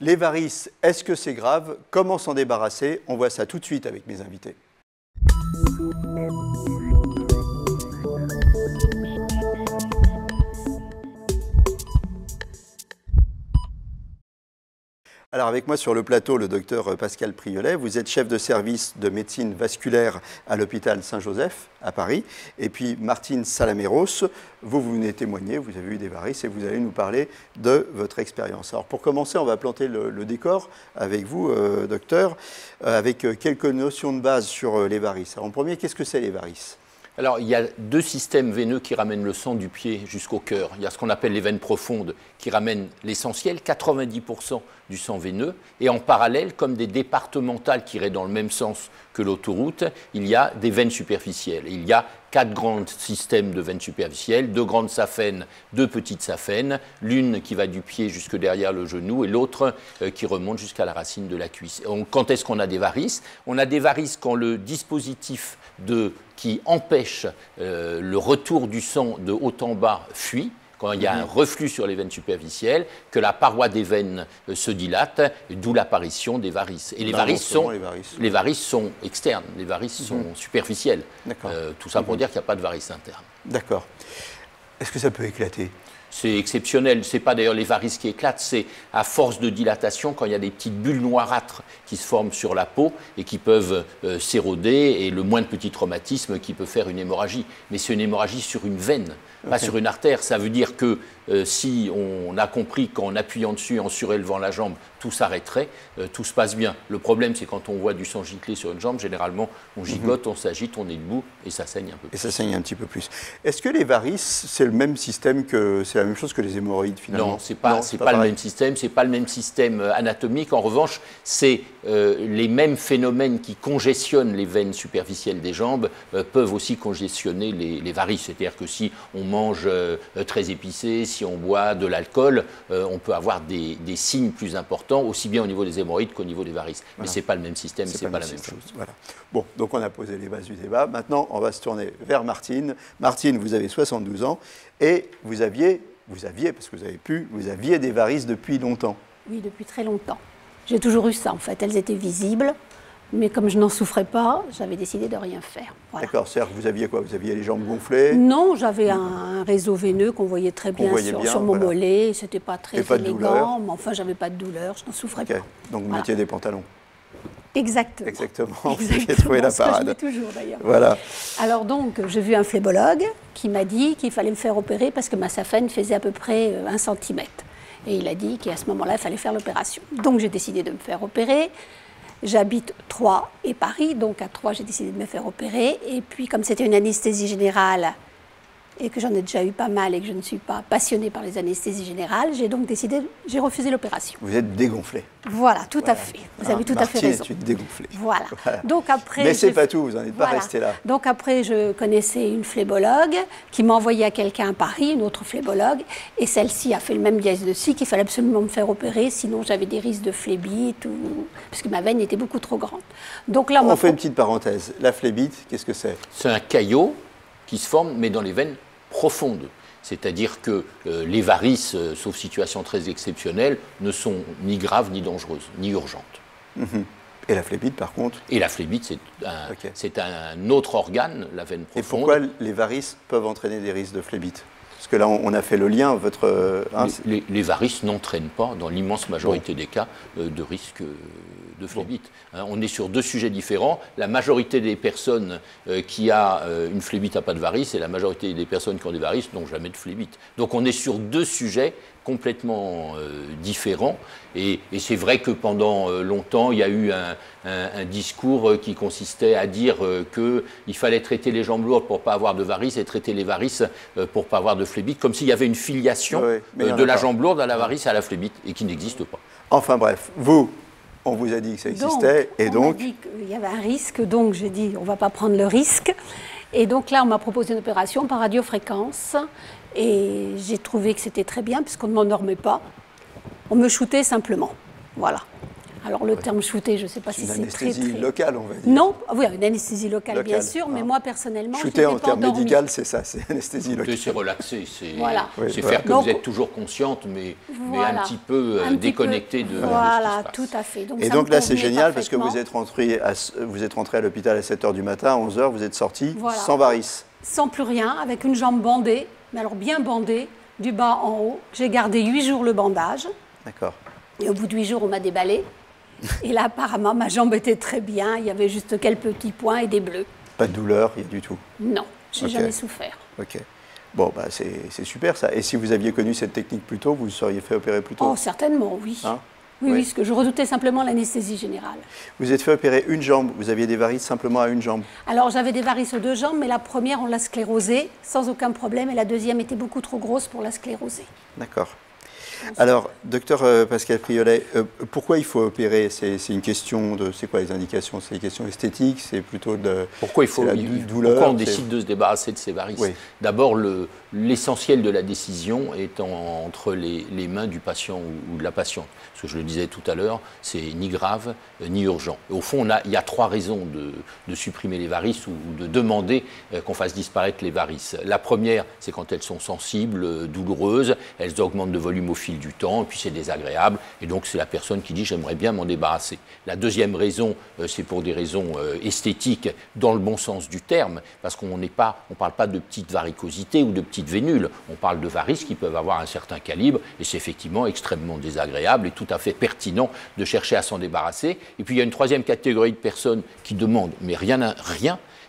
Les varices, est-ce que c'est grave? Comment s'en débarrasser? On voit ça tout de suite avec mes invités. Alors avec moi sur le plateau, le docteur Pascal Priolet, vous êtes chef de service de médecine vasculaire à l'hôpital Saint-Joseph à Paris. Et puis Martine Salameros, vous venez témoigner, vous avez eu des varices et vous allez nous parler de votre expérience. Alors pour commencer, on va planter le décor avec vous, docteur, avec quelques notions de base sur les varices. Alors en premier, qu'est-ce que c'est les varices ? Alors, il y a deux systèmes veineux qui ramènent le sang du pied jusqu'au cœur. Il y a ce qu'on appelle les veines profondes qui ramènent l'essentiel, 90% du sang veineux. Et en parallèle, comme des départementales qui iraient dans le même sens que l'autoroute, il y a des veines superficielles. Et il y a 4 grands systèmes de veines superficielles, 2 grandes saphènes, 2 petites saphènes, l'une qui va du pied jusque derrière le genou et l'autre qui remonte jusqu'à la racine de la cuisse. Quand est-ce qu'on a des varices? On a des varices quand le dispositif qui empêche le retour du sang de haut en bas fuit, quand il y a un reflux sur les veines superficielles, que la paroi des veines se dilate, d'où l'apparition des varices. Et les varices sont externes, les varices sont superficielles. Tout ça pour dire qu'il n'y a pas de varices internes. D'accord. Est-ce que ça peut éclater ? C'est exceptionnel. Ce n'est pas d'ailleurs les varices qui éclatent, c'est à force de dilatation, quand il y a des petites bulles noirâtres qui se forment sur la peau et qui peuvent s'éroder, et le moindre petit traumatisme qui peut faire une hémorragie. Mais c'est une hémorragie sur une veine, pas sur une artère. Ça veut dire que si on a compris qu'en appuyant dessus, en surélevant la jambe, tout s'arrêterait, tout se passe bien. Le problème, c'est quand on voit du sang gicler sur une jambe, généralement, on gigote, on s'agite, on est debout et ça saigne un peu plus. Et ça saigne un petit peu plus. Est-ce que les varices, c'est le même système c'est la même chose que les hémorroïdes finalement? Non, c'est pas le même système, c'est pas le même système anatomique. En revanche, c'est les mêmes phénomènes qui congestionnent les veines superficielles des jambes peuvent aussi congestionner les varices. C'est-à-dire que si on mange très épicé, si on boit de l'alcool, on peut avoir des signes plus importants, aussi bien au niveau des hémorroïdes qu'au niveau des varices. Voilà. Mais ce n'est pas le même système, ce n'est pas la même chose. Voilà. Bon, donc on a posé les bases du débat. Maintenant, on va se tourner vers Martine. Martine, vous avez 72 ans et vous aviez, parce que vous aviez des varices depuis longtemps. Oui, depuis très longtemps. J'ai toujours eu ça, en fait. Elles étaient visibles, mais comme je n'en souffrais pas, j'avais décidé de rien faire. Voilà. D'accord, c'est-à-dire que vous aviez quoi? Vous aviez les jambes gonflées? Non, j'avais un réseau veineux qu'on voyait très bien sur mon mollet. C'était pas très élégant, mais enfin, j'avais pas de douleur, je n'en souffrais pas. Donc vous mettiez des pantalons? Exactement. Vous aviez trouvé la parade. Je mets toujours d'ailleurs. Voilà. Alors donc, j'ai vu un phlébologue qui m'a dit qu'il fallait me faire opérer parce que ma saphène faisait à peu près 1 cm. Et il a dit qu'à ce moment-là, il fallait faire l'opération. Donc j'ai décidé de me faire opérer. J'habite Troyes et Paris, donc à Troyes, j'ai décidé de me faire opérer. Et puis, comme c'était une anesthésie générale et que j'en ai déjà eu pas mal et que je ne suis pas passionnée par les anesthésies générales, j'ai refusé l'opération. Vous êtes dégonflée. Voilà, tout à fait. Vous avez tout à fait raison. Martine est dégonflée. Voilà. Donc après, mais c'est pas tout, vous n'en êtes pas resté là. Donc après, je connaissais une phlébologue qui m'a envoyé à quelqu'un à Paris, une autre phlébologue, et celle-ci a fait le même diagnostic, qu'il fallait absolument me faire opérer, sinon j'avais des risques de phlébite, parce que ma veine était beaucoup trop grande. Donc là, on fait une petite parenthèse. La phlébite, qu'est-ce que c'est? C'est un caillot qui se forme, mais dans les veines profondes. C'est-à-dire que les varices, sauf situation très exceptionnelle, ne sont ni graves, ni dangereuses, ni urgentes. Et la phlébite, par contre? Et la phlébite, c'est un autre organe, la veine profonde. Et pourquoi les varices peuvent entraîner des risques de phlébite? Parce que là, on a fait le lien. Les varices n'entraînent pas, dans l'immense majorité des cas, de risque de phlébite. On est sur 2 sujets différents. La majorité des personnes qui a une phlébite n'a pas de varices, et la majorité des personnes qui ont des varices n'ont jamais de phlébite. Donc on est sur 2 sujets complètement différents. Et c'est vrai que pendant longtemps, il y a eu un discours qui consistait à dire qu'il fallait traiter les jambes lourdes pour ne pas avoir de varices et traiter les varices pour ne pas avoir de phlébite, comme s'il y avait une filiation de la jambe lourde à la varice à la phlébite, et qui n'existe pas. Enfin bref, on vous a dit que ça existait, on m'a dit qu'il y avait un risque, donc j'ai dit on ne va pas prendre le risque. Et donc là, on m'a proposé une opération par radiofréquence, et j'ai trouvé que c'était très bien, puisqu'on ne m'endormait pas. On me shootait simplement, voilà. Alors le terme shooter, je ne sais pas si c'est très... Une anesthésie locale, on va dire. Non, oui, une anesthésie locale, bien sûr, mais moi personnellement, shooter je en termes médical, c'est ça, c'est anesthésie locale. C'est relaxer, c'est Oui, faire que vous êtes toujours consciente, mais un petit peu déconnectée de Voilà, ce qui se tout passe. à fait. Et donc là, c'est génial parce que vous êtes rentré à l'hôpital à 7h du matin, à 11h, vous êtes sorti sans varices. Sans plus rien, avec une jambe bandée, mais alors bien bandée, du bas en haut. J'ai gardé 8 jours le bandage. D'accord. Et au bout de 8 jours, on m'a déballé. Et là, apparemment, ma jambe était très bien. Il y avait juste quelques petits points et des bleus. Pas de douleur, rien du tout? Non, je n'ai jamais souffert. Ok. Bon, bah, c'est super ça. Et si vous aviez connu cette technique plus tôt, vous seriez fait opérer plus tôt? Oh, certainement, oui. Hein? Oui, parce que je redoutais simplement l'anesthésie générale. Vous êtes fait opérer une jambe, vous aviez des varices simplement à une jambe? Alors, j'avais des varices aux 2 jambes, mais la première, on l'a sclérosée sans aucun problème, et la deuxième était beaucoup trop grosse pour la scléroser. D'accord. Alors, docteur Pascal Priolet, pourquoi il faut opérer? C'est une question de... C'est quoi les indications? C'est une question esthétique? C'est plutôt de... Pourquoi il faut douleur? Pourquoi on décide de se débarrasser de ces varices? D'abord, l'essentiel de la décision est entre les mains du patient ou de la patiente. Parce que je le disais tout à l'heure, c'est ni grave ni urgent. Et au fond, il y a 3 raisons de supprimer les varices ou de demander qu'on fasse disparaître les varices. La première, c'est quand elles sont sensibles, douloureuses, elles augmentent de volume au fil du temps, et puis c'est désagréable, et donc c'est la personne qui dit « j'aimerais bien m'en débarrasser ». La deuxième raison, c'est pour des raisons esthétiques, dans le bon sens du terme, parce qu'on ne parle pas de petites varicosités ou de petites vénules, on parle de varices qui peuvent avoir un certain calibre, et c'est effectivement extrêmement désagréable et tout à fait pertinent de chercher à s'en débarrasser. Et puis il y a une troisième catégorie de personnes qui demandent, mais rien,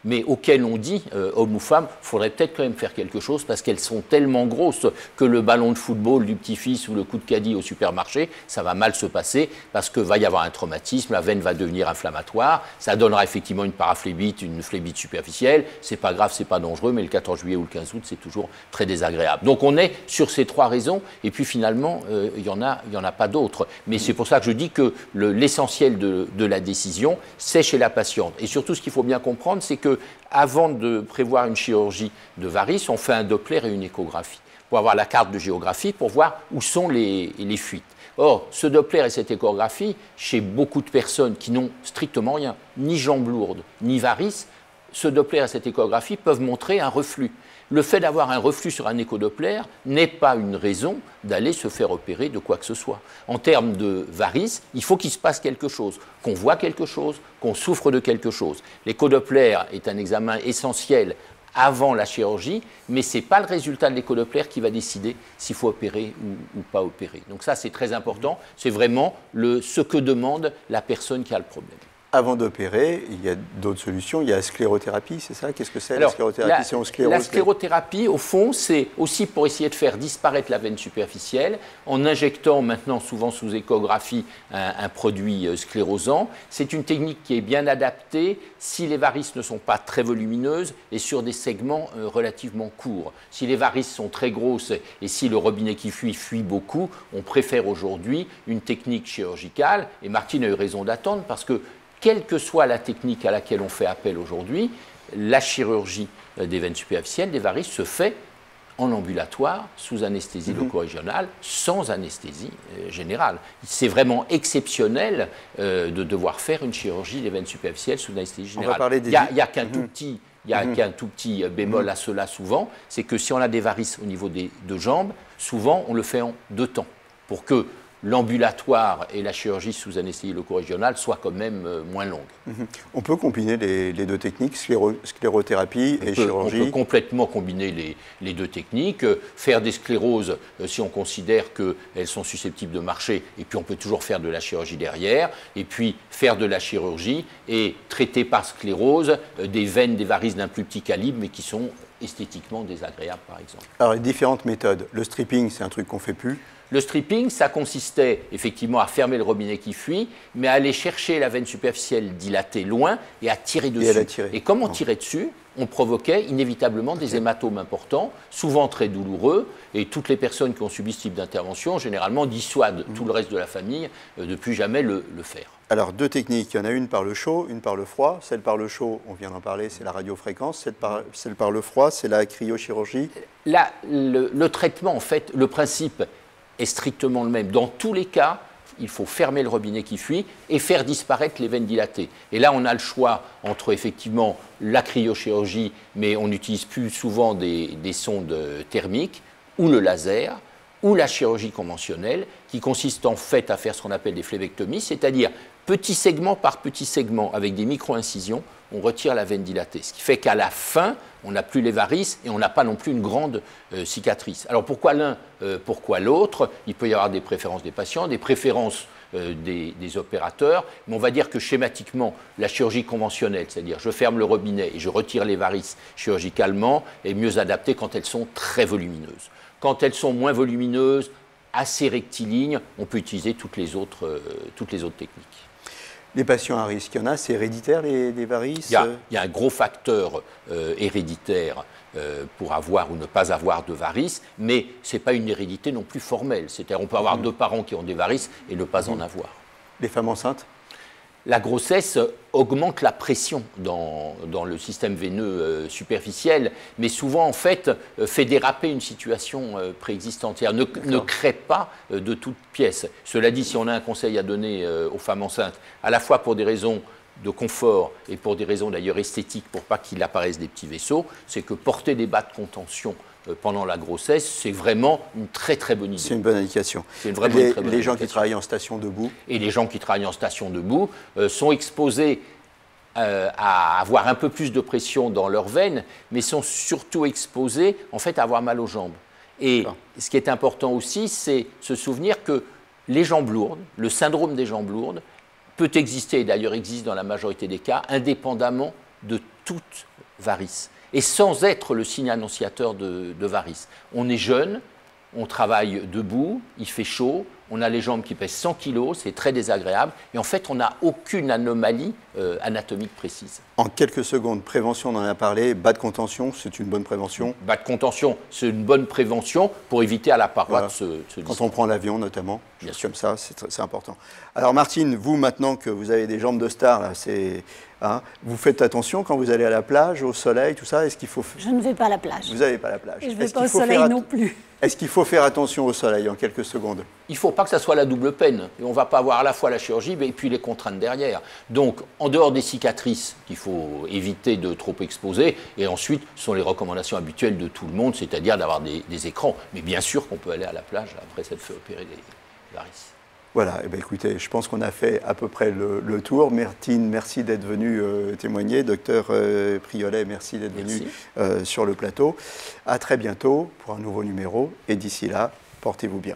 mais auxquelles on dit, homme ou femme, il faudrait peut-être quand même faire quelque chose parce qu'elles sont tellement grosses que le ballon de football du petit-fils ou le coup de caddie au supermarché, ça va mal se passer parce qu'il va y avoir un traumatisme, la veine va devenir inflammatoire, ça donnera effectivement une paraphlébite, une phlébite superficielle, c'est pas grave, c'est pas dangereux, mais le 14 juillet ou le 15 août, c'est toujours très désagréable. Donc on est sur ces 3 raisons et puis finalement, il y en a pas d'autres. Mais c'est pour ça que je dis que l'essentiel de la décision, c'est chez la patiente. Et surtout, ce qu'il faut bien comprendre, c'est que avant de prévoir une chirurgie de varices, on fait un Doppler et une échographie pour avoir la carte de géographie, pour voir où sont les fuites. Or, ce Doppler et cette échographie, chez beaucoup de personnes qui n'ont strictement rien, ni jambes lourdes, ni varices, ce Doppler et cette échographie peuvent montrer un reflux. Le fait d'avoir un reflux sur un échodoppler n'est pas une raison d'aller se faire opérer de quoi que ce soit. En termes de varices, il faut qu'il se passe quelque chose, qu'on voit quelque chose, qu'on souffre de quelque chose. L'échodoppler est un examen essentiel avant la chirurgie, mais ce n'est pas le résultat de l'échodoppler qui va décider s'il faut opérer ou pas opérer. Donc ça, c'est très important. C'est vraiment ce que demande la personne qui a le problème. Avant d'opérer, il y a d'autres solutions. Il y a la sclérothérapie, c'est ça? Qu'est-ce que c'est la sclérothérapie? Si on sclérose, la sclérothérapie, au fond, c'est aussi pour essayer de faire disparaître la veine superficielle en injectant maintenant, souvent sous échographie, un produit sclérosant. C'est une technique qui est bien adaptée si les varices ne sont pas très volumineuses et sur des segments relativement courts. Si les varices sont très grosses et si le robinet qui fuit beaucoup, on préfère aujourd'hui une technique chirurgicale. Et Martine a eu raison d'attendre parce que quelle que soit la technique à laquelle on fait appel aujourd'hui, la chirurgie des veines superficielles, des varices, se fait en ambulatoire, sous anesthésie loco-régionale, sans anesthésie générale. C'est vraiment exceptionnel de devoir faire une chirurgie des veines superficielles sous anesthésie générale. Il n'y a qu'un tout petit bémol à cela souvent, c'est que si on a des varices au niveau des 2 jambes, souvent on le fait en 2 temps, pour que l'ambulatoire et la chirurgie sous anesthésie loco-régionale soient quand même moins longues. On peut combiner les 2 techniques, sclérothérapie et chirurgie? On peut complètement combiner les 2 techniques, faire des scléroses si on considère qu'elles sont susceptibles de marcher, et puis on peut toujours faire de la chirurgie derrière, et puis faire de la chirurgie et traiter par sclérose des veines, des varices d'un plus petit calibre, mais qui sont esthétiquement désagréables, par exemple. Alors, les différentes méthodes. Le stripping, c'est un truc qu'on ne fait plus. Le stripping, ça consistait effectivement à fermer le robinet qui fuit, mais à aller chercher la veine superficielle dilatée loin et à tirer dessus. Et comme on tirait dessus, on provoquait inévitablement des hématomes importants, souvent très douloureux, et toutes les personnes qui ont subi ce type d'intervention, généralement, dissuadent tout le reste de la famille de ne plus jamais le faire. Alors, 2 techniques. Il y en a une par le chaud, une par le froid. Celle par le chaud, on vient d'en parler, c'est la radiofréquence. Celle par le froid, c'est la cryochirurgie. Là, le traitement, en fait, le principe est strictement le même. Dans tous les cas, il faut fermer le robinet qui fuit et faire disparaître les veines dilatées. Et là, on a le choix entre effectivement la cryochirurgie, mais on utilise plus souvent des sondes thermiques, ou le laser, ou la chirurgie conventionnelle, qui consiste en fait à faire ce qu'on appelle des phlévectomies, c'est-à-dire petit segment par petit segment, avec des micro-incisions, on retire la veine dilatée. Ce qui fait qu'à la fin, on n'a plus les varices et on n'a pas non plus une grande cicatrice. Alors pourquoi l'un, pourquoi l'autre? Il peut y avoir des préférences des patients, des préférences des opérateurs, mais on va dire que schématiquement, la chirurgie conventionnelle, c'est-à-dire je ferme le robinet et je retire les varices chirurgicalement, est mieux adaptée quand elles sont très volumineuses. Quand elles sont moins volumineuses, assez rectilignes, on peut utiliser toutes les autres techniques. Les patients à risque, il y en a, c'est héréditaire les varices? Il y a un gros facteur héréditaire pour avoir ou ne pas avoir de varices, mais ce n'est pas une hérédité non plus formelle. C'est-à-dire qu'on peut avoir deux parents qui ont des varices et ne pas en avoir. Les femmes enceintes? La grossesse augmente la pression dans le système veineux superficiel, mais souvent, en fait, fait déraper une situation préexistante. C'est-à-dire ne crée pas de toute pièce. Cela dit, si on a un conseil à donner aux femmes enceintes, à la fois pour des raisons de confort et pour des raisons d'ailleurs esthétiques, pour pas qu'il apparaisse des petits vaisseaux, c'est que porter des bas de contention pendant la grossesse, c'est vraiment une très très bonne idée. C'est une bonne indication. Les gens qui travaillent en station debout. Et les gens qui travaillent en station debout sont exposés à avoir un peu plus de pression dans leurs veines, mais sont surtout exposés en fait à avoir mal aux jambes. Et ce qui est important aussi, c'est se souvenir que les jambes lourdes, le syndrome des jambes lourdes, peut exister, et d'ailleurs existe dans la majorité des cas, indépendamment de toute varice, et sans être le signe annonciateur de varices. On est jeune, on travaille debout, il fait chaud, on a les jambes qui pèsent 100 kg, c'est très désagréable, et en fait, on n'a aucune anomalie anatomique précise. En quelques secondes, prévention, on en a parlé, bas de contention, c'est une bonne prévention? Bas de contention, c'est une bonne prévention pour éviter à la paroi de se Quand on prend l'avion, notamment, bien sûr. comme ça, c'est important. Alors Martine, vous, maintenant que vous avez des jambes de star, là, vous faites attention quand vous allez à la plage, au soleil, tout ça? Est-ce qu'il faut... Je ne vais pas à la plage. Vous n'allez pas à la plage. Et je ne vais pas au soleil non plus. Est-ce qu'il faut faire attention au soleil en quelques secondes? Il ne faut pas que ça soit la double peine. Et on ne va pas avoir à la fois la chirurgie et puis les contraintes derrière. Donc, en dehors des cicatrices qu'il faut éviter de trop exposer, et ensuite, ce sont les recommandations habituelles de tout le monde, c'est-à-dire d'avoir des écrans. Mais bien sûr qu'on peut aller à la plage après s'être fait opérer les varices. Voilà, eh bien, écoutez, je pense qu'on a fait à peu près le tour. Martine, merci d'être venue témoigner. Docteur Priolet, merci d'être venu sur le plateau. À très bientôt pour un nouveau numéro. Et d'ici là, portez-vous bien.